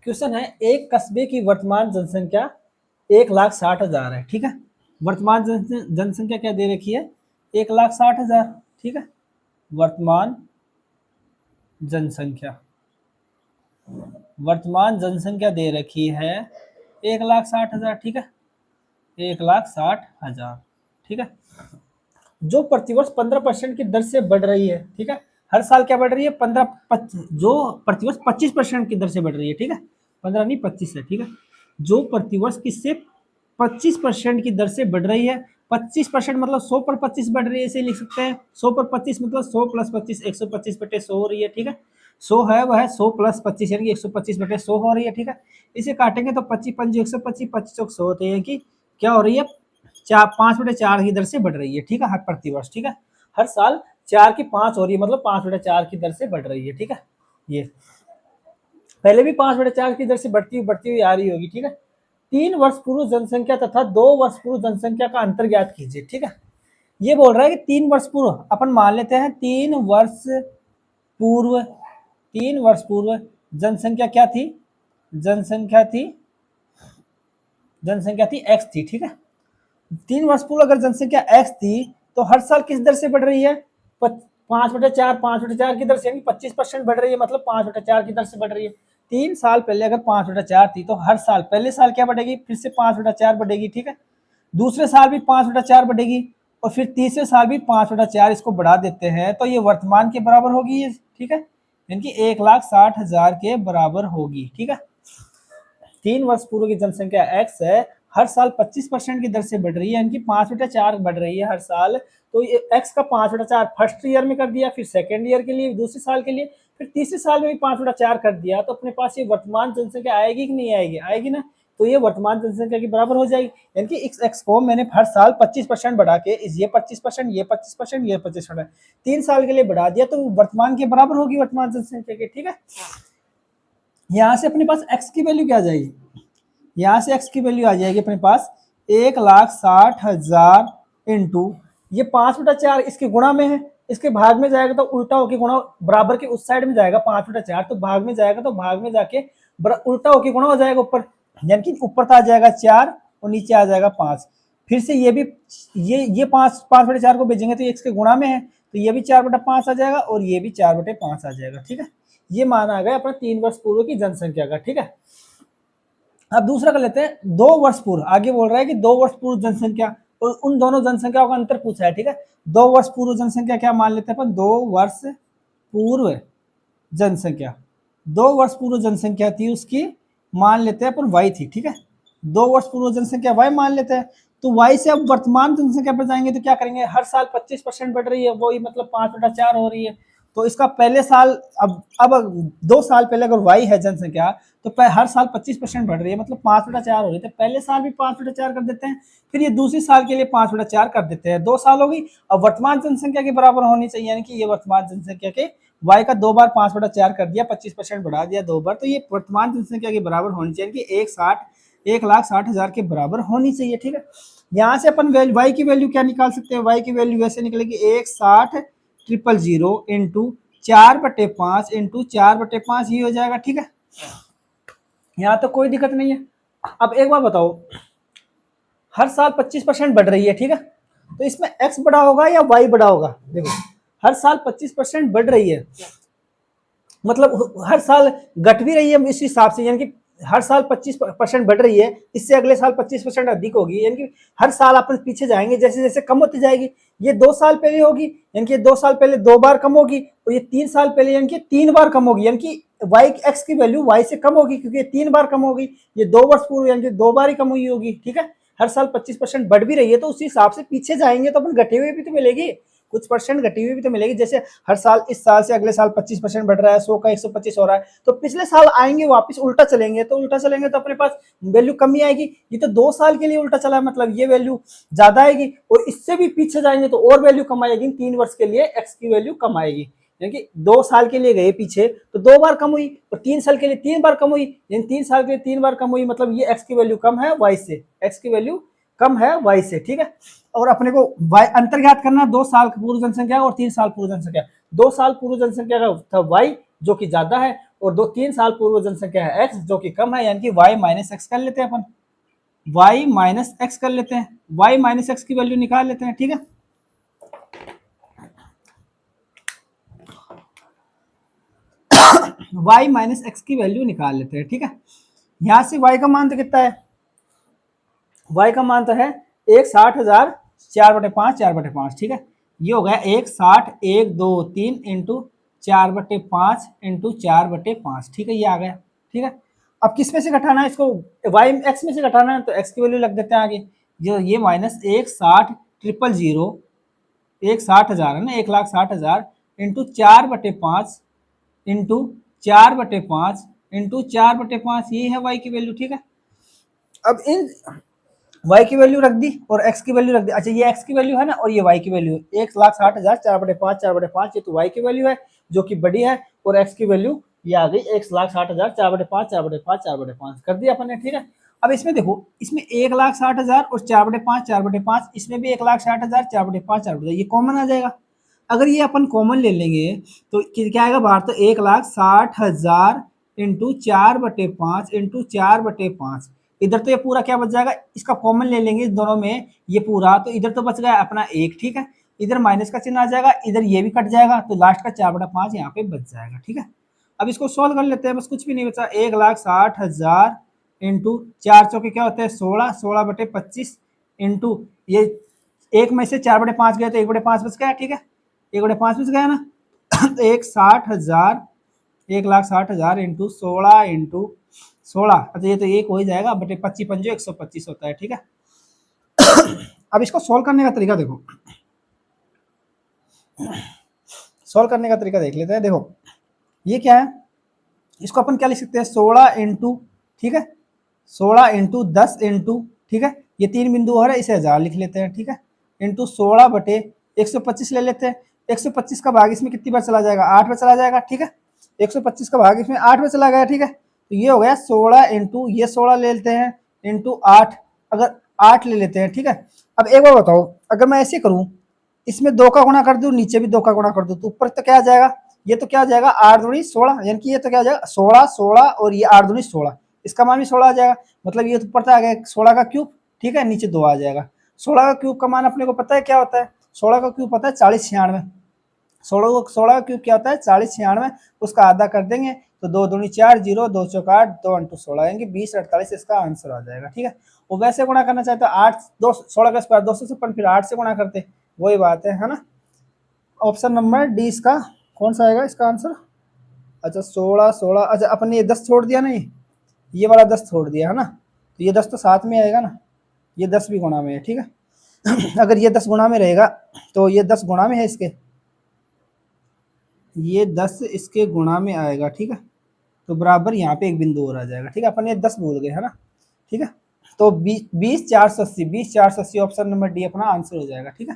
Question है, एक कस्बे की वर्तमान जनसंख्या 1,60,000 है, ठीक है। वर्तमान जनसंख्या क्या दे रखी है? 1,60,000, ठीक है। वर्तमान जनसंख्या, वर्तमान जनसंख्या दे रखी है 1,60,000, ठीक है। 1,60,000, ठीक है। जो प्रतिवर्ष 15% की दर से बढ़ रही है, ठीक है। हर साल क्या बढ़ रही है? 15, जो प्रतिवर्ष 25% की दर से बढ़ रही है, ठीक है। 15 नहीं 25 है, ठीक है। जो प्रतिवर्ष किससे 25% की दर से बढ़ रही है। 25% मतलब 100 पर 25 बढ़ रही है, इसे लिख सकते हैं। 100 पर 25 मतलब 100 प्लस 25, 125/100 हो रही है, ठीक है। 100 है वह है 100 प्लस 25 यानी कि 125/100 हो रही है, ठीक है। इसे काटेंगे तो 25 पंजी 125, 25 चौक 100 होते हैं कि क्या हो रही है? 5/4 की दर से बढ़ रही है, ठीक है। हर प्रतिवर्ष, ठीक है। हर साल 4 की 5 हो रही है, मतलब 5/4 की दर से बढ़ रही है, ठीक है। ये पहले भी 5/4 की दर से बढ़ती हुई आ रही होगी, ठीक है। 3 वर्ष पूर्व जनसंख्या तथा 2 वर्ष पूर्व जनसंख्या का अंतर ज्ञात कीजिए, ठीक है। ये बोल रहा है कि 3 वर्ष पूर्व, अपन मान लेते हैं पूर्व 3 वर्ष पूर्व जनसंख्या क्या थी? जनसंख्या थी जनसंख्या थी एक्स थी, ठीक है। 3 वर्ष पूर्व अगर जनसंख्या एक्स थी तो हर साल किस दर से बढ़ रही है? 5/4 की दर से, यानी 25% बढ़ रही है, मतलब 5/4 की दर से बढ़ रही है। 3 साल पहले अगर 5/4 थी तो हर साल पहले साल क्या बढ़ेगी? फिर से 5/4 बढ़ेगी, ठीक है। दूसरे साल भी 5/4 बढ़ेगी और फिर तीसरे साल भी 5/4, इसको बढ़ा देते हैं तो ये वर्तमान के बराबर होगी, ठीक है। यानी कि 1,60,000 के बराबर होगी, ठीक है। 3 वर्ष पूर्व की जनसंख्या एक्स है, हर साल 25% की दर से बढ़ रही है, यानी कि 5/4 बढ़ रही है हर साल। तो ये एक्स का 5/4 फर्स्ट ईयर में कर दिया, फिर सेकेंड ईयर के लिए, दूसरे साल के लिए, फिर तीसरे साल में भी 5/4 कर दिया, तो अपने पास ये वर्तमान जनसंख्या आएगी कि नहीं आएगी? आएगी ना। तो ये वर्तमान जनसंख्या के बराबर हो जाएगी, यानी कि एक्स को मैंने हर साल 25% बढ़ा के ये 25%, ये 25%, ये 25%, 3 साल के लिए बढ़ा दिया, तो वर्तमान के बराबर होगी वर्तमान जनसंख्या के, ठीक है। यहाँ से अपने पास एक्स की वैल्यू क्या आ जाएगी? यहाँ से एक्स की वैल्यू आ जाएगी अपने पास 1,60,000 इंटू ये 5/4 इसके गुणा में है, इसके भाग में जाएगा तो उल्टा होके गुणा, बराबर के उस साइड में जाएगा 5/4, तो भाग में जाएगा तो भाग में जाके उल्टा होके गुणा हो जाएगा ऊपर, यानी कि ऊपर तो आ जाएगा 4 और नीचे आ जाएगा 5। फिर से ये भी ये 5/4 को भेजेंगे तो एक्स के गुणा में है, तो ये भी 4/5 आ जाएगा और ये भी 4/5 आ जाएगा, ठीक है। ये मान आ गया अपना 3 वर्ष पूर्व की जनसंख्या का, ठीक है। अब दूसरा कर लेते हैं 2 वर्ष पूर्व। आगे बोल रहा है कि 2 वर्ष पूर्व जनसंख्या, और उन दोनों जनसंख्याओं का अंतर पूछा है, ठीक है। 2 वर्ष पूर्व जनसंख्या क्या मान लेते हैं अपन? 2 वर्ष पूर्व जनसंख्या, 2 वर्ष पूर्व जनसंख्या थी उसकी, मान लेते हैं अपन वाई थी, ठीक है। 2 वर्ष पूर्व जनसंख्या वाई मान लेते हैं, तो वाई से अब वर्तमान जनसंख्या पर जाएंगे तो क्या करेंगे? हर साल 25% बढ़ रही है, वही मतलब 5/4 हो रही है। तो इसका पहले साल, अब 2 साल पहले अगर वाई है जनसंख्या, तो हर साल 25% बढ़ रही है, मतलब 5/4 हो रही है, तो पहले साल भी 5/4 कर देते हैं, फिर ये दूसरे साल के लिए 5/4 कर देते हैं। 2 साल हो गई। अब वर्तमान जनसंख्या के बराबर होनी चाहिए, यानी कि ये वर्तमान जनसंख्या के वाई का 2 बार 5/4 कर दिया, 25% बढ़ा दिया 2 बार, तो ये वर्तमान जनसंख्या के बराबर होनी चाहिए कि 1,60,000 के बराबर होनी चाहिए, ठीक है। यहाँ से अपन वाई की वैल्यू क्या निकाल सकते हैं? वाई की वैल्यू वैसे निकलेगी 1,60,000 इंटू 4/5 इंटू 4/5, ये हो जाएगा, ठीक है। यहाँ तो कोई दिक्कत नहीं है। अब एक बार बताओ, हर साल 25% बढ़ रही है, ठीक है, तो इसमें एक्स बड़ा होगा या वाई बड़ा होगा? देखो, हर साल 25% बढ़ रही है, मतलब हर साल घट भी रही है इस हिसाब से, यानी कि हर साल 25% बढ़ रही है, इससे अगले साल 25% अधिक होगी, यानी कि हर साल अपन पीछे जाएंगे, जैसे जैसे कम होती जाएगी। ये 2 साल पहले होगी, यानी कि 2 साल पहले 2 बार कम होगी, और ये 3 साल पहले यानी कि 3 बार कम होगी, यानी कि वाई एक्स की वैल्यू वाई से कम होगी, क्योंकि ये 3 बार कम होगी। ये 2 वर्ष पूर्व यानी कि 2 बार ही कम हुई होगी, ठीक है। हर साल 25% बढ़ भी रही है, तो उसी हिसाब से पीछे जाएंगे तो अपन घटे हुए भी तो मिलेगी, कुछ परसेंट घटी हुई भी तो मिलेगी। जैसे हर साल, इस साल से अगले साल 25% बढ़ रहा है, 100 का 125 हो रहा है, तो पिछले साल आएंगे वापस उल्टा चलेंगे, तो उल्टा चलेंगे तो अपने पास वैल्यू कमी आएगी। ये तो 2 साल के लिए उल्टा चला है, मतलब ये वैल्यू ज्यादा आएगी, और इससे भी पीछे जाएंगे तो और वैल्यू कम आएगी। 3 वर्ष के लिए एक्स की वैल्यू कम आएगी, यानी 2 साल के लिए गए पीछे तो 2 बार कम हुई, और 3 साल के लिए 3 बार कम हुई, यानी 3 साल के लिए 3 बार कम हुई, मतलब ये एक्स की वैल्यू कम है वाई से, एक्स की वैल्यू कम है वाई से, ठीक है। और अपने को वाई अंतर ज्ञात करना, 2 साल पूर्व जनसंख्या और 3 साल पूर्व जनसंख्या। 2 साल पूर्व जनसंख्या का था वाई जो कि ज्यादा है, और 3 साल पूर्व जनसंख्या है x जो कि कम है, यानी कि y माइनस एक्स कर लेते हैं अपन, y माइनस एक्स कर लेते हैं, y माइनस एक्स की वैल्यू निकाल लेते हैं। ठीक है, y माइनस एक्स की वैल्यू निकाल लेते हैं। ठीक है, यहां से y का मान तो कितना है, y का मान तो है 1,60,000 4/5 4/5। ठीक है, ये हो गया 1,60,1,2,3 इंटू 4/5 इंटू 4/5। ठीक है, ये आ गया। ठीक है, अब किस में से घटाना है इसको, y x में से घटाना है, तो x की वैल्यू लग देते हैं आगे, जो ये माइनस 1,60,000 1,60,000 है ना, 1,60,000 इंटू 4/5 इंटू 4/5 इंटू 4/5, ये है y की वैल्यू। ठीक है, अब इन y की वैल्यू रख दी और x की वैल्यू रख दी। अच्छा, ये x की वैल्यू है ना और ये y की वैल्यू है, 1,60,000 4/5 4/5, ये तो y की वैल्यू है जो कि बड़ी है, और x की वैल्यू ये आ गई 1,60,000 4/5 4/5 4/5 कर दिया अपन ने। ठीक है, अब इसमें देखो, इसमें 1,60,000 और 4/5 4/5, इसमें भी 1,60,000 4/5 4/5, ये कॉमन आ जाएगा। अगर ये अपन कॉमन ले लेंगे तो क्या आएगा बाहर, तो 1,60,000 इंटू 4/5 इंटू 4/5, इधर तो ये पूरा क्या बच जाएगा, इसका कॉमन ले लेंगे इस दोनों में, ये पूरा, तो इधर तो बच गया अपना 1। ठीक है, इधर माइनस का चिन्ह आ जाएगा, इधर ये भी कट जाएगा, तो लास्ट का 4/5 यहाँ पे बच जाएगा। ठीक है, अब इसको सोल्व कर लेते हैं, बस कुछ भी नहीं बचा, 1,60,000 इंटू 4 क्या होते हैं 16, 16/25 इंटू ये एक में से 4/5 गए तो 1/5 बच गया। ठीक है, 1/5 बच गया ना, तो 1,60,000 इंटू 16 इंटू 16, अच्छा ये तो एक हो ही जाएगा, बटे 25 पंजे 125 होता है। ठीक है, अब इसको सोल्व करने का तरीका देखो, सोल्व करने का तरीका देख लेते हैं। देखो ये क्या है, इसको अपन क्या लिख सकते हैं, 16 इंटू, ठीक है, 16 इंटू 10 इंटू, ठीक है, ये 3 बिंदु हो रहा है, इसे 1000 लिख लेते हैं। ठीक है, इंटू 16/125 ले लेते हैं, 125 का भाग इसमें कितनी बार चला जाएगा, 8 बार चला जाएगा। ठीक है, 125 का भाग इसमें 8 बार चला गया। ठीक है, तो ये हो गया 16 इंटू ये 16 ले लेते हैं इंटू 8, अगर 8 ले लेते हैं। ठीक है, अब एक बार बताओ, अगर मैं ऐसे करूं, इसमें 2 का गुणा कर दूं, नीचे भी 2 का गुणा कर दूं, तो ऊपर तो क्या आ जाएगा, ये तो क्या आ जाएगा 8 दूनी 16, यानी कि ये तो क्या आ जाएगा 16 16 और ये 8 दूनी 16, इसका मान भी 16 आ जाएगा, मतलब ये तो ऊपर आ गया 16 का क्यूब। ठीक है, नीचे 2 आ जाएगा। 16 का क्यूब का मान अपने को पता है क्या होता है, 16 का क्यूब पता है 4096, 16 का क्यूब क्या होता है 4096, उसका आधा कर देंगे तो 2 दूनी 4, 0 2 चौका 8, 2 इंटू 16 यानी कि 20/48 इसका आंसर आ जाएगा। ठीक है, वो वैसे गुणा करना चाहते हैं 8 2 16 का स्क्वायर 256, फिर 8 से गुणा करते, वही बात है ना। ऑप्शन नंबर डी इसका कौन सा आएगा इसका आंसर। अच्छा 16 16, अच्छा अपन ने ये 10 छोड़ दिया ना, ये वाला 10 छोड़ दिया है ना, तो ये 10 तो साथ में आएगा ना, ये 10 भी गुणा में है। ठीक है, अगर ये 10 गुणा में रहेगा तो ये 10 गुणा में है इसके, ये 10 इसके गुणा में आएगा। ठीक है, तो बराबर यहाँ पे एक बिंदु और आ जाएगा। ठीक है, अपन ये 10 भूल गए है ना। ठीक है, तो 20 480 ऑप्शन नंबर डी अपना आंसर हो जाएगा। ठीक है।